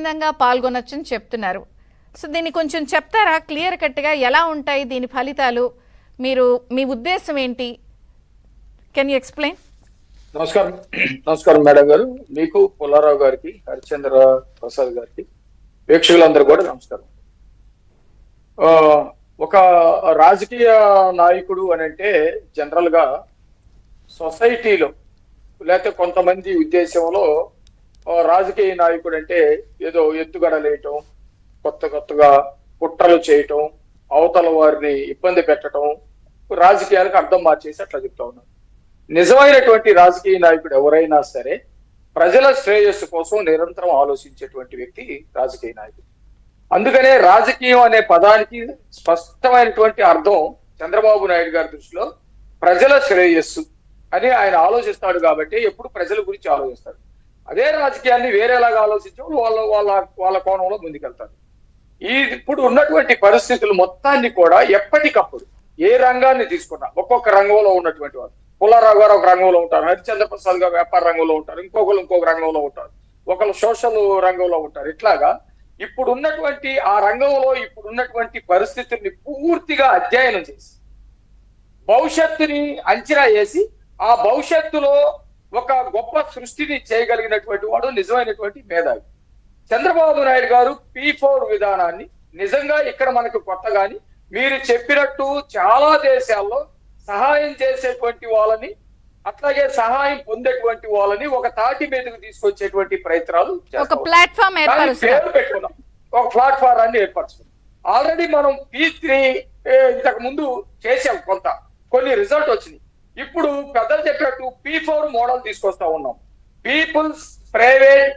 స్వచ్ఛందంగా పాల్గొనొచ్చని చెప్తున్నారు. సో దీన్ని కొంచెం చెప్తారా క్లియర్ కట్గా ఎలా ఉంటాయి దీని ఫలితాలు, మీరు మీ ఉద్దేశం ఏంటి? Can you explain? నమస్కారం మేడం గారు, మీకు పుల్లారావు గారికి, హరిచంద్ర ప్రసాద్ గారికి, ప్రేక్షకులందరూ కూడా నమస్కారం. ఒక రాజకీయ నాయకుడు అని అంటే జనరల్ గా సొసైటీలో లేకపోతే కొంతమంది ఉద్దేశంలో రాజకీయ నాయకుడు అంటే ఏదో ఎత్తుగడలేయటం, కొత్తగా కుట్రలు చేయటం, అవతల వారిని ఇబ్బంది పెట్టడం, రాజకీయాలకు అర్థం మార్చేసి అట్లా చెప్తా ఉన్నాను. నిజమైనటువంటి రాజకీయ నాయకుడు ఎవరైనా సరే ప్రజల శ్రేయస్సు కోసం నిరంతరం ఆలోచించేటువంటి వ్యక్తి రాజకీయ నాయకుడు. అందుకనే రాజకీయం అనే పదానికి స్పష్టమైనటువంటి అర్థం చంద్రబాబు నాయుడు గారి దృష్టిలో ప్రజల శ్రేయస్సు అని ఆయన ఆలోచిస్తాడు. కాబట్టి ఎప్పుడు ప్రజల గురించి ఆలోచిస్తాడు. అదే రాజకీయాన్ని వేరేలాగా ఆలోచించడం వాళ్ళ కోణంలో ముందుకెళ్తారు. ఇప్పుడు ఉన్నటువంటి పరిస్థితులు మొత్తాన్ని కూడా ఎప్పటికప్పుడు ఏ రంగాన్ని తీసుకున్నా ఒక్కొక్క రంగంలో ఉన్నటువంటి వాళ్ళు, పుల్లారావు గారు ఒక రంగంలో ఉంటారు, హరిచంద్ర ప్రసాద్ గారు వ్యాపార రంగంలో ఉంటారు, ఇంకొక రంగంలో ఉంటారు, ఒకళ్ళు సోషల్ రంగంలో ఉంటారు. ఇట్లాగా ఇప్పుడు ఉన్నటువంటి ఆ రంగంలో ఇప్పుడు ఉన్నటువంటి పరిస్థితుల్ని పూర్తిగా అధ్యయనం చేసి భవిష్యత్తుని అంచనా వేసి ఆ భవిష్యత్తులో ఒక గొప్ప సృష్టిని చేయగలిగినటువంటి వాడు నిజమైనటువంటి మేధావి. చంద్రబాబు నాయుడు గారు P4 విధానాన్ని నిజంగా ఇక్కడ మనకు కొత్త గాని, మీరు చెప్పినట్టు చాలా దేశాల్లో సహాయం చేసేటువంటి వాళ్ళని అట్లాగే సహాయం పొందేటువంటి వాళ్ళని ఒక తాటి మీదకు తీసుకొచ్చేటువంటి ప్రయత్నాలు ఒక ప్లాట్ఫామ్ పెట్టుకున్నాం, ఒక ప్లాట్ఫారాన్ని ఏర్పరచుకున్నాం. ఆల్రెడీ మనం P3 ఇంతకు ముందు చేసాం, కొన్ని రిజల్ట్ వచ్చినాయి. ఇప్పుడు పెద్దలు చెప్పినట్టు P4 మోడల్ తీసుకొస్తా ఉన్నాం. Peoples private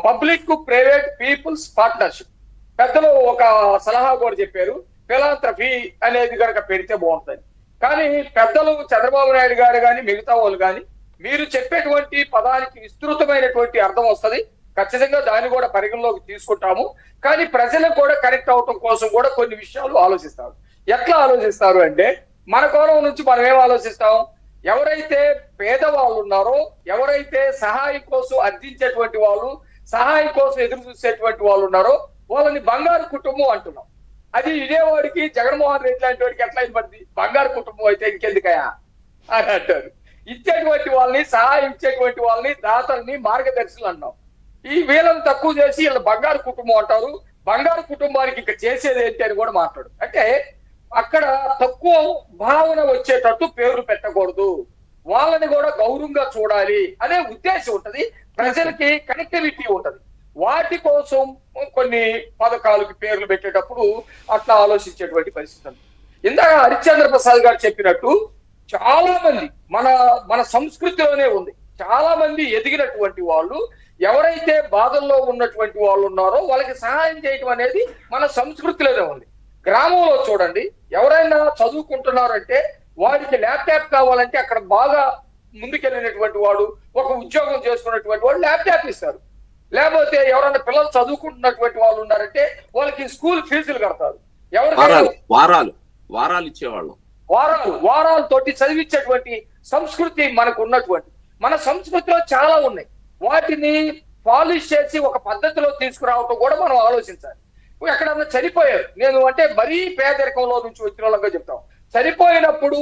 public private peoples partnership. పెద్దలు ఒక సలహా కూడా చెప్పారు, ఫిలాంథ్రఫీ అనేది కనుక పెడితే బాగుంటుంది. కానీ పెద్దలు చంద్రబాబు నాయుడు గారు కానీ మిగతా వాళ్ళు కానీ మీరు చెప్పేటువంటి పదానికి విస్తృతమైనటువంటి అర్థం వస్తుంది, ఖచ్చితంగా దాన్ని కూడా పరిగణలోకి తీసుకుంటాము. కానీ ప్రజలకు కూడా కనెక్ట్ అవటం కోసం కూడా కొన్ని విషయాలు ఆలోచిస్తారు. ఎట్లా ఆలోచిస్తారు అంటే మన కోణం నుంచి మనం ఏం ఆలోచిస్తాం, ఎవరైతే పేదవాళ్ళు ఉన్నారో, ఎవరైతే సహాయం కోసం అర్థించేటువంటి వాళ్ళు, సహాయం కోసం ఎదురు చూసేటువంటి వాళ్ళు ఉన్నారో వాళ్ళని బంగారు కుటుంబం అంటున్నాం. అది వినేవాడికి జగన్మోహన్ రెడ్డి లాంటి వాడికి ఎట్లా అయిపోద్ది, బంగారు కుటుంబం అయితే ఇంకెందుకయా అని అంటారు. ఇచ్చేటువంటి వాళ్ళని, సహాయం ఇచ్చేటువంటి వాళ్ళని దాతల్ని మార్గదర్శులు అన్నాం. ఈ వీళ్ళని తక్కువ చేసి వీళ్ళు బంగారు కుటుంబం అంటారు. బంగారు కుటుంబానికి ఇంకా చేసేది ఏంటి అని కూడా మాట్లాడు. అంటే అక్కడ తక్కువ భావన వచ్చేటట్టు పేర్లు పెట్టకూడదు, వాళ్ళని కూడా గౌరవంగా చూడాలి అనే ఉద్దేశం ఉంటది. ప్రజలకి కనెక్టివిటీ ఉంటది. వాటి కోసం కొన్ని పథకాలకి పేర్లు పెట్టేటప్పుడు అట్లా ఆలోచించేటువంటి పరిస్థితి. ఇందాక హరిచంద్ర ప్రసాద్ గారు చెప్పినట్టు చాలా మంది మన సంస్కృతిలోనే ఉంది. చాలా మంది ఎదిగినటువంటి వాళ్ళు ఎవరైతే బాధల్లో ఉన్నటువంటి వాళ్ళు ఉన్నారో వాళ్ళకి సహాయం చేయటం అనేది మన సంస్కృతిలోనే ఉంది. గ్రామంలో చూడండి, ఎవరైనా చదువుకుంటున్నారంటే వాడికి ల్యాప్టాప్ కావాలంటే అక్కడ బాగా ముందుకెళ్ళినటువంటి వాడు, ఒక ఉద్యోగం చేసుకున్నటువంటి వాడు ల్యాప్టాప్ ఇస్తారు. లేకపోతే ఎవరైనా పిల్లలు చదువుకుంటున్నటువంటి వాళ్ళు ఉన్నారంటే వాళ్ళకి స్కూల్ ఫీజులు కడతారు. వారాలు ఇచ్చేవాళ్ళు, వారాలతోటి చదివించేటువంటి సంస్కృతి మనకు ఉన్నటువంటి మన సంస్కృతిలో చాలా ఉన్నాయి. వాటిని పాలిష్ చేసి ఒక పద్ధతిలో తీసుకురావటం కూడా మనం ఆలోచించాలి. ఎక్కడన్నా చనిపోయారు, నేను అంటే మరీ పేదరికంలో నుంచి వచ్చిన వాళ్ళగా చెప్తాం, చనిపోయినప్పుడు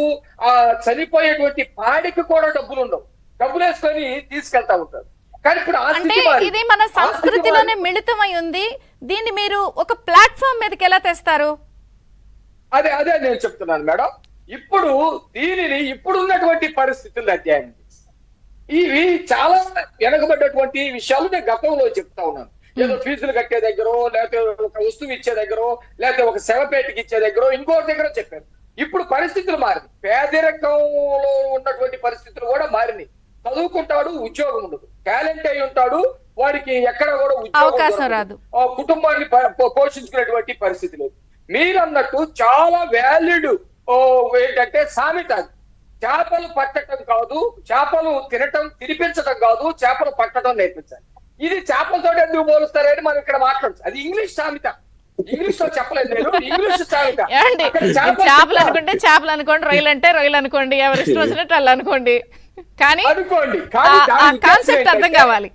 ఆ చనిపోయేటువంటి పాడికి కూడా డబ్బులు ఉండవు, డబ్బులు వేసుకొని తీసుకెళ్తా ఉంటారు. కానీ ఇప్పుడు ఇది మన సంస్కృతిలోనే మిళితమై ఉంది. దీన్ని మీరు ఒక ప్లాట్ఫామ్ మీదకి ఎలా తెస్తారు? అదే నేను చెప్తున్నాను మేడం. ఇప్పుడు దీనిని ఇప్పుడున్నటువంటి పరిస్థితుల్లో అధ్యయనం చేసి ఇవి చాలా వెనకబడ్డటువంటి విషయాలు నేను గతంలో చెప్తా ఉన్నాను. ఏదో ఫీజులు కట్టే దగ్గర, లేకపోతే ఒక వస్తువు ఇచ్చే దగ్గర, లేకపోతే ఒక శవపేటకి ఇచ్చే దగ్గర, ఇంకోటి దగ్గర చెప్పారు. ఇప్పుడు పరిస్థితులు మారింది. పేదరికంలో ఉన్నటువంటి పరిస్థితులు కూడా మారినాయి. చదువుకుంటాడు, ఉద్యోగం ఉండదు, టాలెంట్ అయి ఉంటాడు, వాడికి ఎక్కడ కూడా అవకాశం రాదు, కుటుంబాన్ని పోషించుకునేటువంటి పరిస్థితి లేదు. మీరన్నట్టు చాలా వ్యాలిడ్ ఏంటంటే సామెత, చేపలు పట్టడం కాదు, చేపలు తినిపించడం కాదు, చేపలు పట్టడం నేర్పించాలి. ఇది చేపలతో ఎందుకు పోలుస్తారని మనం ఇక్కడ మాట్లాడచ్చు. అది ఇంగ్లీష్ సామెత, ఇంగ్లీష్ లో చెప్పలేదు నేను, ఇంగ్లీష్ సామెత. చేపలు అనుకుంటే చేపలు అనుకోండి, రొయ్యలు అంటే రొయ్యలు అనుకోండి, ఎవరి ఇష్టం వచ్చినట్టు వాళ్ళు అనుకోండి. కానీ అనుకోండి, కాన్సెప్ట్ అర్థం కావాలి.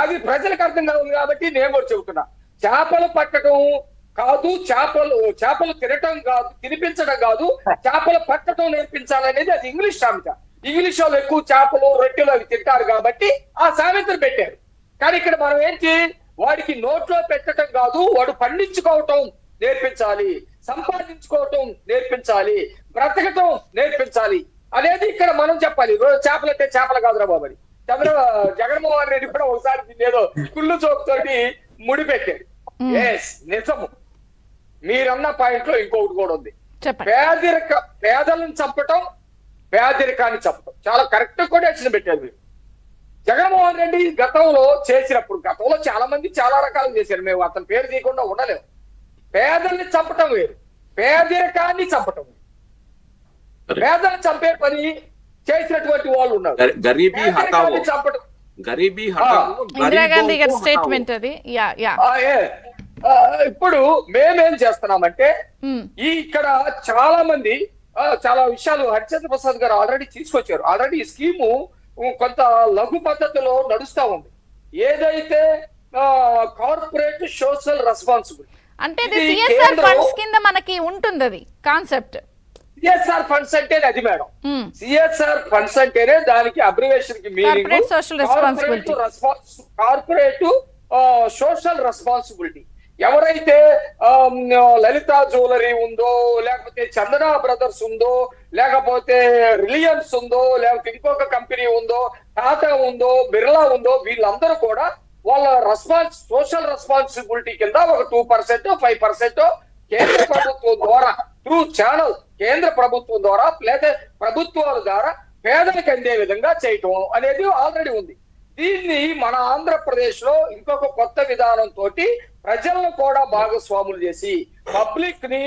అది ప్రజలకు అర్థం కాదు కాబట్టి నేను కూడా చెబుతున్నా. చేపలు పట్టడం కాదు, చేపలు తినటం కాదు, తినిపించడం కాదు, చేపలు పట్టడం నేర్పించాలనేది అది ఇంగ్లీష్ సామెత. ఇంగ్లీష్ వాళ్ళు ఎక్కువ చేపలు రొట్టెలు అవి తింటారు కాబట్టి ఆ సామెతను పెట్టారు. కానీ ఇక్కడ మనం ఏంటి, వాడికి నోట్లో పెట్టడం కాదు, వాడు పండించుకోవటం నేర్పించాలి, సంపాదించుకోవటం నేర్పించాలి, బ్రతకటం నేర్పించాలి అనేది ఇక్కడ మనం చెప్పాలి. చేపలు అంటే చేపలు కాదురా బాబు అని జగన్మోహన్ రెడ్డి కూడా ఒకసారి ఏదో కుళ్ళు చోపుతోటి ముడిపెట్టాడు. ఎస్, నిజము. మీరన్న పాయింట్ లో ఇంకొకటి కూడా ఉంది. పేదలను చంపటం, పేదరికాన్ని చంపటం చాలా కరెక్ట్ కొటేషన్ పెట్టారు మీరు. జగన్మోహన్ రెడ్డి గతంలో చాలా మంది చాలా రకాలు చేశారు, మేము అతని పేరు తీయకుండా ఉండలేము. పేదల్ని చంపటం వేరు, పేదరికాన్ని చంపటం వేరు. పేదలు చంపే పని చేసినటువంటి వాళ్ళు ఉన్నారు. చంపటం ఇందిరాగాంధీ గారి స్టేట్మెంట్ అది. ఇప్పుడు మేమేం చేస్తున్నామంటే ఇక్కడ చాలా మంది చాలా విషయాలు హరిచంద్ర ప్రసాద్ గారు ఆల్రెడీ తీసుకొచ్చారు. ఆల్రెడీ ఈ స్కీము కొంత లఘు పద్ధతిలో నడుస్తా ఉంది. ఏదైతే కార్పొరేట్ సోషల్ రెస్పాన్సిబిలిటీ అంటే సిఎస్ఆర్ ఫండ్స్ కింద మనకి ఉంటుంది అది కాన్సెప్ట్. సిఎస్ఆర్ ఫండ్స్ అంటే అది మేడం, సిఎస్ఆర్ ఫండ్స్ అంటేనే దానికి అబ్రివేషన్ కి మీనింగ్ కార్పొరేట్ సోషల్ రెస్పాన్సిబిలిటీ. ఎవరైతే లలితా జ్యువెలరీ ఉందో, లేకపోతే చందన బ్రదర్స్ ఉందో, లేకపోతే రిలయన్స్ ఉందో, లేకపోతే ఇంకొక కంపెనీ ఉందో, టాటా ఉందో, బిర్లా ఉందో, వీళ్ళందరూ కూడా వాళ్ళ సోషల్ రెస్పాన్సిబిలిటీ కింద ఒక 2%, 5% కేంద్ర ప్రభుత్వం ద్వారా త్రూ ఛానల్ కేంద్ర ప్రభుత్వం ద్వారా లేదా ప్రభుత్వాల ద్వారా పేదలకు అందే విధంగా చేయటం అనేది ఆల్రెడీ ఉంది. దీన్ని మన ఆంధ్రప్రదేశ్ లో ఇంకొక కొత్త విధానం తోటి ప్రజలను కూడా భాగస్వాములు చేసి పబ్లిక్ ని,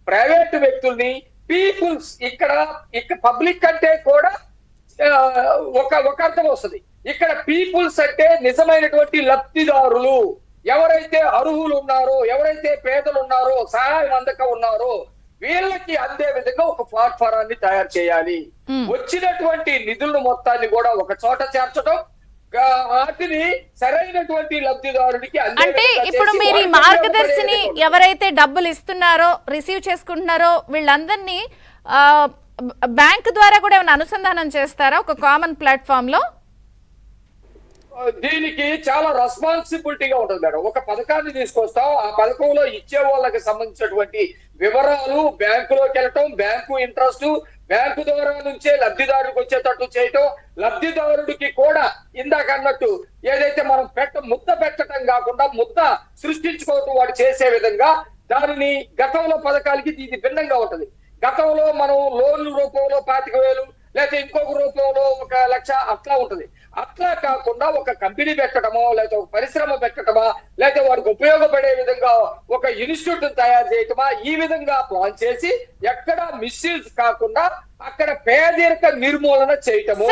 ప్రైవేట్ వ్యక్తుల్ని, పీపుల్స్ ఇక్కడ పబ్లిక్ అంటే కూడా ఒక అర్థం వస్తుంది. ఇక్కడ పీపుల్స్ అంటే నిజమైనటువంటి లబ్ధిదారులు, ఎవరైతే అర్హులు ఉన్నారో, ఎవరైతే పేదలు ఉన్నారో, సహాయం అందక ఉన్నారో వీళ్ళకి అందే విధంగా ఒక ప్లాట్ఫారాన్ని తయారు చేయాలి. వచ్చినటువంటి నిధులను మొత్తాన్ని కూడా ఒక చోట చేర్చడం, వాటిని సరైనటువంటి లబ్ధిదారుడికి అంటే ఇప్పుడు మీరు ఈ మార్గదర్శిని ఎవరైతే డబ్బులు ఇస్తున్నారో, రిసీవ్ చేసుకుంటున్నారో వీళ్ళందరినీ బ్యాంక్ ద్వారా కూడా ఏమైనా అనుసంధానం చేస్తారా ఒక కామన్ ప్లాట్ఫామ్ లో? దీనికి చాలా రెస్పాన్సిబిలిటీగా ఉంటుంది మేడం. ఒక పథకాన్ని తీసుకొస్తాం, ఆ పథకంలో ఇచ్చే వాళ్ళకి సంబంధించినటువంటి వివరాలు బ్యాంకులోకి వెళ్ళటం, బ్యాంకు ఇంట్రెస్ట్, బ్యాంకు ద్వారా నుంచే లబ్ధిదారుడికి వచ్చేటట్టు చేయటం, లబ్ధిదారుడికి కూడా ఇందాక అన్నట్టు ఏదైతే మనం ముద్ద పెట్టడం కాకుండా ముద్ద సృష్టించుకోవటం వాడు చేసే విధంగా దానిని గతంలో పథకాలకి ఇది భిన్నంగా ఉంటది. గతంలో మనం లోన్ల రూపంలో 25,000 లేకపోతే ఇంకొక రూపంలో 1,00,000 అట్లా ఉంటది. అట్లా కాకుండా ఒక కంపెనీ పెట్టడమో, లేకపోతే ఒక పరిశ్రమ పెట్టడమా, లేకపోతే వాడికి ఉపయోగపడే విధంగా ఒక ఇన్స్టిట్యూట్ తయారు చేయటమా, ఈ విధంగా ప్లాన్ చేసి ఎక్కడ మిస్యూజ్ కాకుండా అక్కడ పేదరిక నిర్మూలన చేయటము.